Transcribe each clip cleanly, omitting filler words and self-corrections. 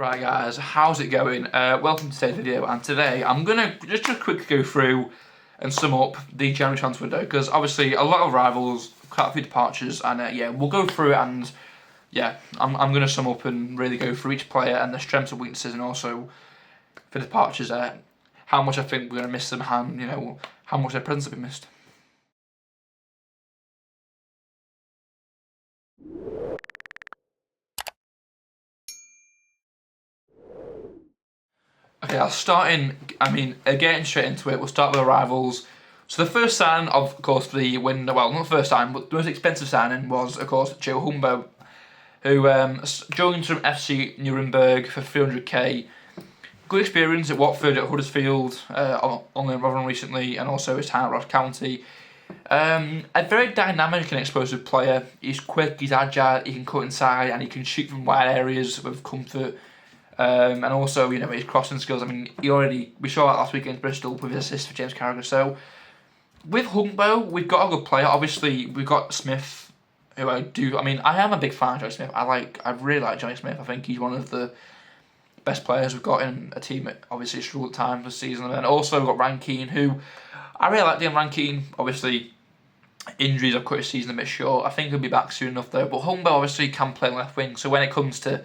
Right guys, how's it going? Welcome to today's video, and today I'm going to just quickly go through and sum up the January transfer window, because obviously a lot of rivals, quite a few departures, and yeah, we'll go through it, and yeah, I'm going to sum up and really go through each player and their strengths and weaknesses, and also for departures, how much I think we're going to miss them, and how much their presence will be missed. Okay, getting straight into it, we'll start with the rivals. So the first signing, of course, for the window, well, not the first signing, but the most expensive signing was, of course, Joe Humbo, who joined from FC Nuremberg for 300k. Good experience at Watford, at Huddersfield, on the Rotherham recently, and also his time at Ross County. A very dynamic and explosive player. He's quick, he's agile, he can cut inside, and he can shoot from wide areas with comfort. And also, his crossing skills. I mean, we saw that last week against Bristol with his assist for James Carragher. So, with Humbo, we've got a good player. Obviously, we've got Smith, who I am a big fan of Johnny Smith. I really like Johnny Smith. I think he's one of the best players we've got in a team that obviously struggled at times this season. And also, we've got Ryan Keane, who I really like Ryan Keane. Obviously, injuries have cut his season a bit short. I think he'll be back soon enough, though. But Humbo obviously can play left wing. So, when it comes to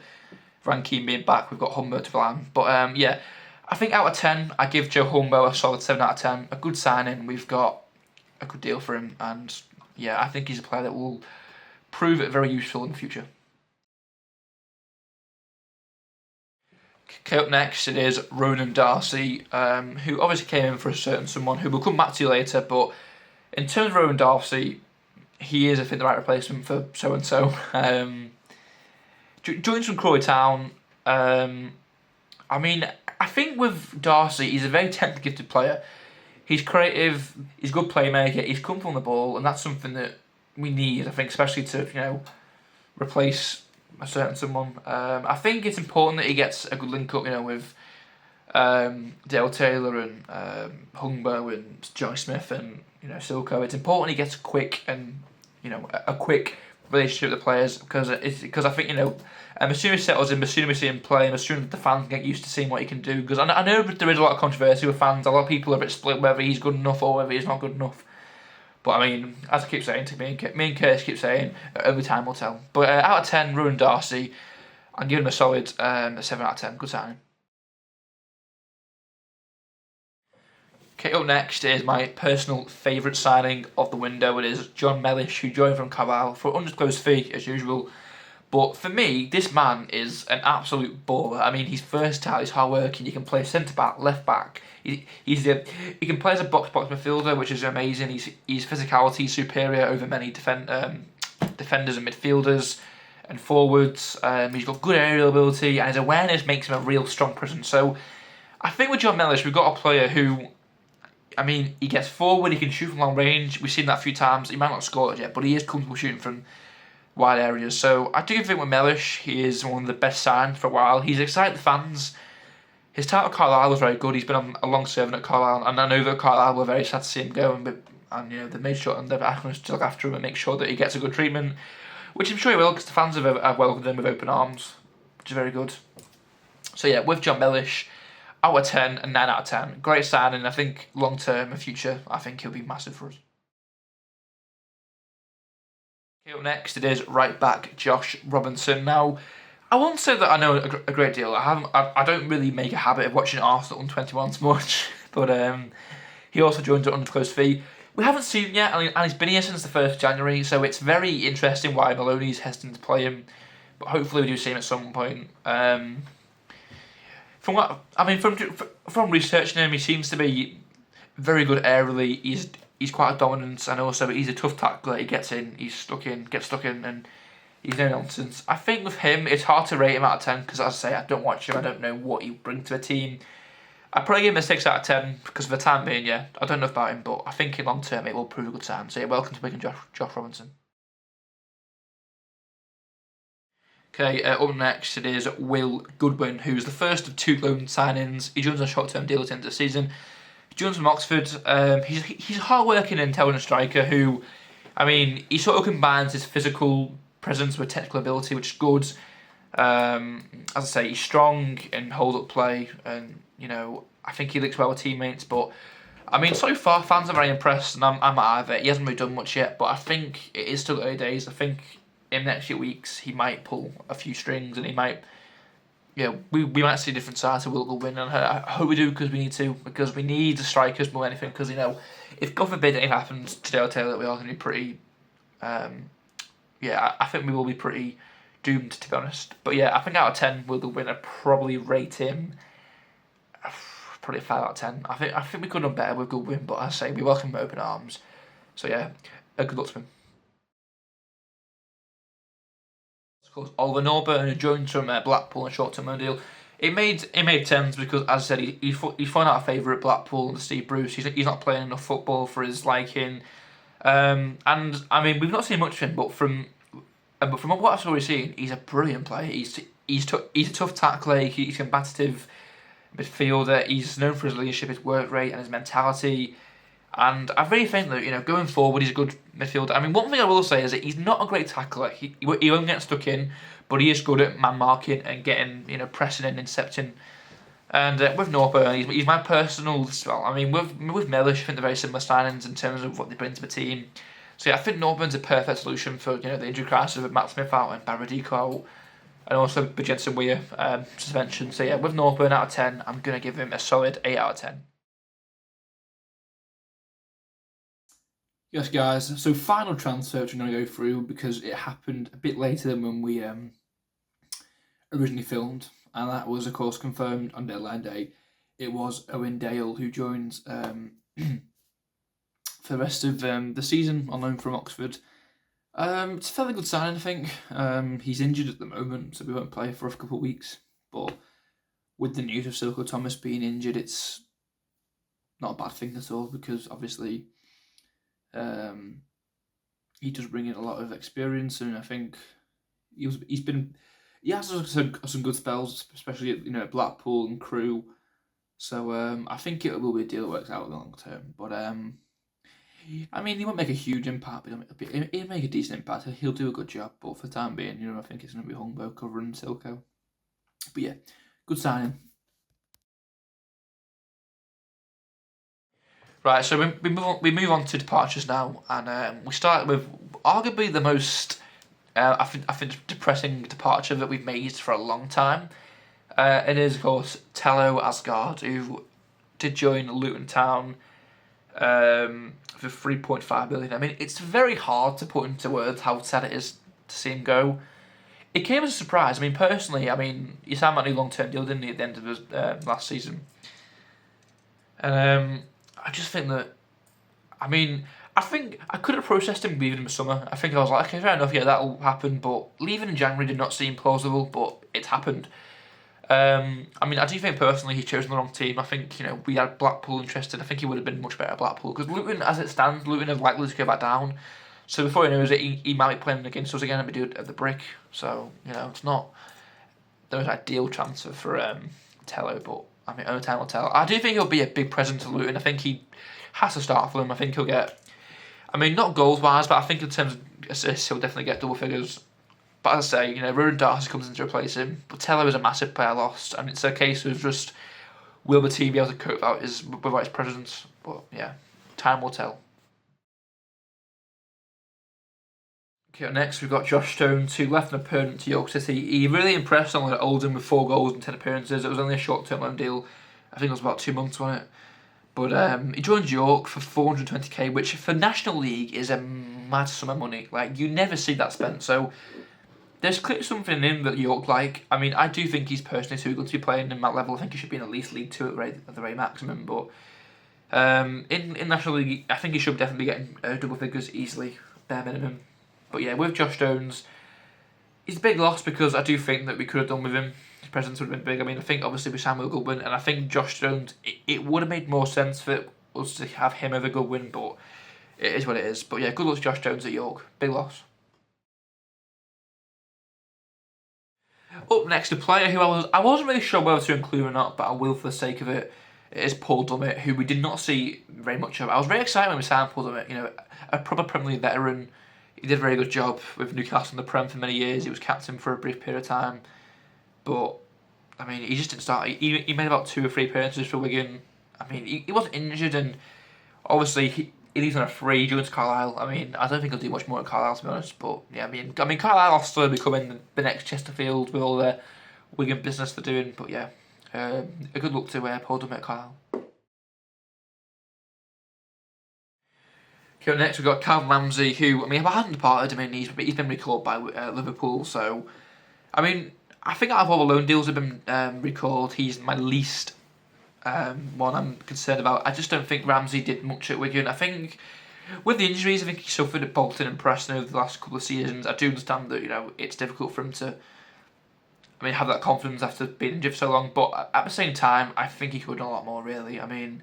Ryan Keane being back, we've got Humbo to blame. But yeah, I think out of 10, I give Joe Humbo a solid 7 out of 10. A good signing. We've got a good deal for him, and yeah, I think he's a player that will prove it very useful in the future. Okay, up next it is Ronan Darcy, who obviously came in for a certain someone who we'll come back to later. But in terms of Ronan Darcy, he is, I think, the right replacement for so and so. Joins from Crawley Town. I think with Darcy, he's a very technically gifted player. He's creative, he's a good playmaker, he's comfortable on the ball, and that's something that we need, I think, especially to, replace a certain someone. I think it's important that he gets a good link up, with Dale Taylor and Humbo and Johnny Smith and, Silko. It's important he gets a quick relationship with the players, because I think, as soon as he settles in, as soon as we see him play, and as soon as the fans get used to seeing what he can do, because I know there is a lot of controversy with fans. A lot of people are a bit split whether he's good enough or whether he's not good enough. But as I keep saying to me and Curtis keep saying, only time will tell. But out of 10, Ronan Darcy, I'm giving him a solid 7 out of 10. Good signing. Okay, up next is my personal favourite signing of the window. It is John Mellish, who joined from Carlisle for an undisclosed fee, as usual. But for me, this man is an absolute baller. He's versatile, he's hard-working, he can play centre-back, left-back. He can play as a box-box midfielder, which is amazing. His physicality is superior over many defenders and midfielders and forwards. He's got good aerial ability, and his awareness makes him a real strong presence. So I think with John Mellish, we've got a player who, he gets forward, he can shoot from long range. We've seen that a few times. He might not score it yet, but he is comfortable shooting from wide areas. So I do think with Mellish, he is one of the best signed for a while. He's excited the fans. His time at Carlisle was very good. He's been a long servant at Carlisle, and I know that Carlisle were very sad to see him go, and they made sure and they've asked to look after him and make sure that he gets a good treatment, which I'm sure he will, because the fans have welcomed him with open arms, which is very good. So yeah, with John Mellish, out of 10 and 9 out of 10. Great signing. I think long term and future, I think he'll be massive for us. Okay, up next it is right back Josh Robinson. Now, I won't say that I know a great deal. I don't really make a habit of watching Arsenal under-21s much, but he also joined at undisclosed fee. We haven't seen him yet, and he's been here since the 1st of January, so it's very interesting why Maloney's hesitant to play him, but hopefully we do see him at some point. From researching him, he seems to be very good aerially. He's quite dominant, and also he's a tough tackler. He gets stuck in, and he's no nonsense. I think with him, it's hard to rate him out of 10, because as I say, I don't watch him, I don't know what he brings to the team. I'd probably give him a 6 out of 10, because for the time being, yeah, I don't know about him, but I think in long term it will prove a good sign. So yeah, welcome to Wigan, Josh Robinson. Okay, up next it is Will Goodwin, who's the first of 2 loan signings. He joins on a short-term deal at the end of the season. He joins from Oxford. He's a hard-working and intelligent striker who, he sort of combines his physical presence with technical ability, which is good. As I say, he's strong in hold-up play, and I think he links well with teammates. But I mean, so far fans are very impressed, and I'm out of it. He hasn't really done much yet, but I think it is still early days. I think in the next few weeks he might pull a few strings, and he might. We might see different sides of Will win, and I hope we do because we need the strikers more than anything. Because if God forbid anything happens today, I'll tell you that we are going to be pretty. I think we will be pretty doomed, to be honest. But yeah, I think out of 10, Will win. I'd probably rate him probably a 5 out of 10. I think we could have done better with Goodwin, but as I say, we welcome him with open arms. So yeah, good luck to him. Of course, Oliver Norburn, who joined from Blackpool on a short-term loan deal. It made sense because, as I said, he found out a favourite at Blackpool under Steve Bruce. He's not playing enough football for his liking. And I mean, we've not seen much of him, but from what I've already seen, he's a brilliant player. He's a tough tackler. He's combative midfielder. He's known for his leadership, his work rate, and his mentality. And I really think that going forward, he's a good midfielder. I mean, one thing I will say is that he's not a great tackler. He won't get stuck in, but he is good at man marking and getting pressing and intercepting. And with Norburn, he's my personal. Well, I mean, with Mellish, I think they're very similar signings in terms of what they bring to the team. So yeah, I think Norburn's a perfect solution for the injury crisis with Matt Smith out and Baradiko out, and also Jensen Weir suspension. So yeah, with Norburn out of 10, I'm gonna give him a solid 8 out of 10. Yes, guys. So final transfer which I'm gonna go through because it happened a bit later than when we originally filmed, and that was of course confirmed on deadline day. It was Owen Dale who joins for the rest of the season on loan from Oxford. It's a fairly good signing, I think. He's injured at the moment, so we won't play for a couple of weeks. But with the news of Silko Thomas being injured, it's not a bad thing at all because obviously he does bring in a lot of experience, and I think he has some good spells, especially at Blackpool and Crewe. So I think it will be a deal that works out in the long term. But I mean, he won't make a huge impact, but he'll make a decent impact. He'll do a good job, but for the time being, I think it's going to be Humbo covering Silko. But yeah, good signing. Right, so we move on to departures now, and we start with arguably the most, I think depressing departure that we've made for a long time. It is, of course, Tello Asgard, who did join Luton Town for 3.5 million. I mean, it's very hard to put into words how sad it is to see him go. It came as a surprise. I mean, personally, he signed that new long-term deal, didn't he, at the end of his last season? And I just think that, I think I could have processed him leaving in the summer. I think I was like, okay, fair enough, yeah, that'll happen. But leaving in January did not seem plausible, but it happened. I do think personally he's chosen the wrong team. I think, we had Blackpool interested. I think he would have been much better at Blackpool. Because Luton, as it stands, Luton are likely to go back down. So before he knows it, he might be playing against us again and be doing it at the Brick. So, it's not the most ideal transfer for Tello, but only time will tell. I do think he'll be a big presence to Luton. I think he has to start for them. I think he'll get, not goals-wise, but I think in terms of assists, he'll definitely get double figures. But as I say, Ruben Darcy comes in to replace him. But Tello is a massive player lost, and it's a case of just, will the team be able to cope without his presence? But yeah, time will tell. Okay, next we've got Josh Stones, who left an appearance to York City. He really impressed on Oldham with 4 goals and 10 appearances. It was only a short-term loan deal. I think it was about 2 months, wasn't it? But he joined York for 420k, which for National League is a mad sum of money. Like, you never see that spent. So there's clearly something in him that York like. I do think he's personally too good to be playing in that level. I think he should be in at least League 2 at the very maximum. But in National League, I think he should definitely be getting double figures easily, bare minimum. But yeah, with Josh Stones, he's a big loss because I do think that we could have done with him. His presence would have been big. I think obviously we signed with Goodwin, and I think Josh Stones, it would have made more sense for us to have him over Goodwin, but it is what it is. But yeah, good luck to Josh Stones at York. Big loss. Up next, a player who I wasn't really sure whether to include or not, but I will for the sake of it. It is Paul Dummett, who we did not see very much of. I was very excited when we signed Paul Dummett. A proper Premier League veteran. He did a very good job with Newcastle in the Prem for many years. He was captain for a brief period of time. but I mean, he just didn't start. He made about 2 or 3 appearances for Wigan. I mean, he wasn't injured, and obviously he leaves on a free, joins Carlisle. I mean, I don't think he'll do much more at Carlisle, to be honest. But yeah, I mean, Carlisle will still becoming the next Chesterfield with all the Wigan business they're doing. But yeah, a good look to Paul Dummett at Carlisle. Okay, next we've got Calvin Ramsey, who, I mean, I hadn't departed. I mean, he's been recalled by Liverpool, so I mean, I think out of all the loan deals that have been recalled, he's my least one I'm concerned about. I just don't think Ramsey did much at Wigan. I think with the injuries, I think he suffered at Bolton and Preston over the last couple of seasons. I do understand that, you know, it's difficult for him to, I mean, have that confidence after being injured for so long, but at the same time, I think he could have done a lot more, really. I mean,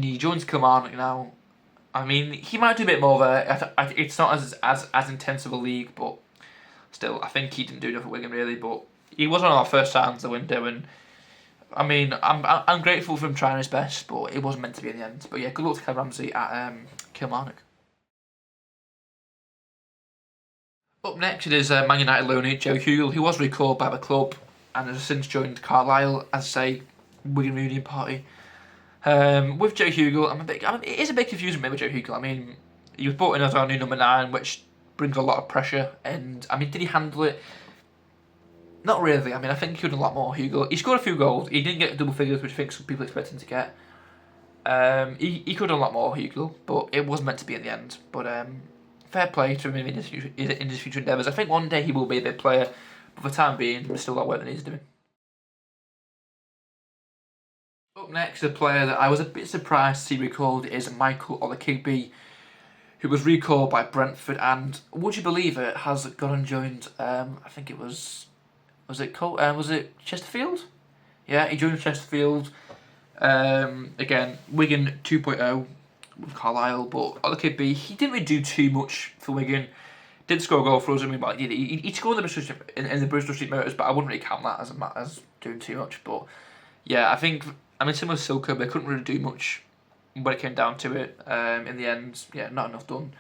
he joins Kilmarnock now. I mean, he might do a bit more there. It's not as intense of a league, but still, I think he didn't do enough at Wigan, really. But he was one of our first signs of the window, and I mean, I'm grateful for him trying his best, but it wasn't meant to be in the end. But yeah, good luck to Kev Ramsey at Kilmarnock. Up next it is Man United loanee Joe Hugel, who was recalled by the club and has since joined Carlisle as, say, Wigan Reunion Party. With Joe Hugel, it is a bit confusing with Joe Hugel. I mean, he was brought in as our new number 9, which brings a lot of pressure. And I mean, did he handle it? Not really. I mean, I think he could have done a lot more. Hugel, he scored a few goals. He didn't get double figures, which I think some people expect him to get. He could have done a lot more, Hugel, but it was meant to be in the end. But fair play to him in his future endeavours. I think one day he will be a big player, but for the time being, there's still a lot of work that he's doing. Up next, a player that I was a bit surprised to see recalled is Michael Olakigbe, who was recalled by Brentford, and would you believe it, has gone and joined, I think it was it Chesterfield? Yeah, he joined Chesterfield. Again, Wigan 2.0 with Carlisle, but Olakigbe, he didn't really do too much for Wigan. Did score a goal for us, I mean, but he scored in the Bristol Street Motors, but I wouldn't really count that as doing too much. But yeah, I mean, similar to Silka, they couldn't really do much when it came down to it. In the end, yeah, not enough done.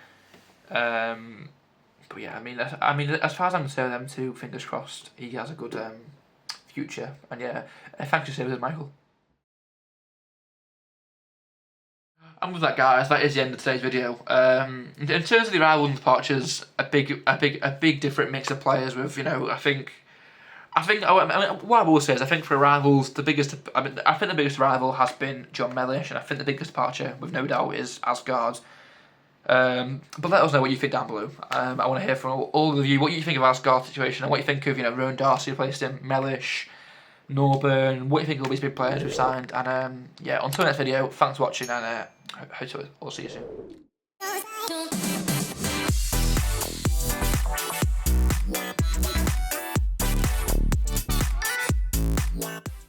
But yeah, I mean, as far as I'm concerned, them two, fingers crossed, he has a good future. And yeah, thanks for saving us, Michael. And with that, guys, that is the end of today's video. In terms of the arrivals and departures, a big different mix of players. With, you know, I think what I will say is, I think for arrivals, I think the biggest arrival has been John Mellish, and I think the biggest departure, with no doubt, is Asgard. But let us know what you think down below. I want to hear from all of you what you think of Asgard's situation and what you think of, you know, Rowan Darcy replaced him, Mellish, Norburn, what you think of all these big players who've signed. And yeah, until next video, thanks for watching, and hope to see you soon.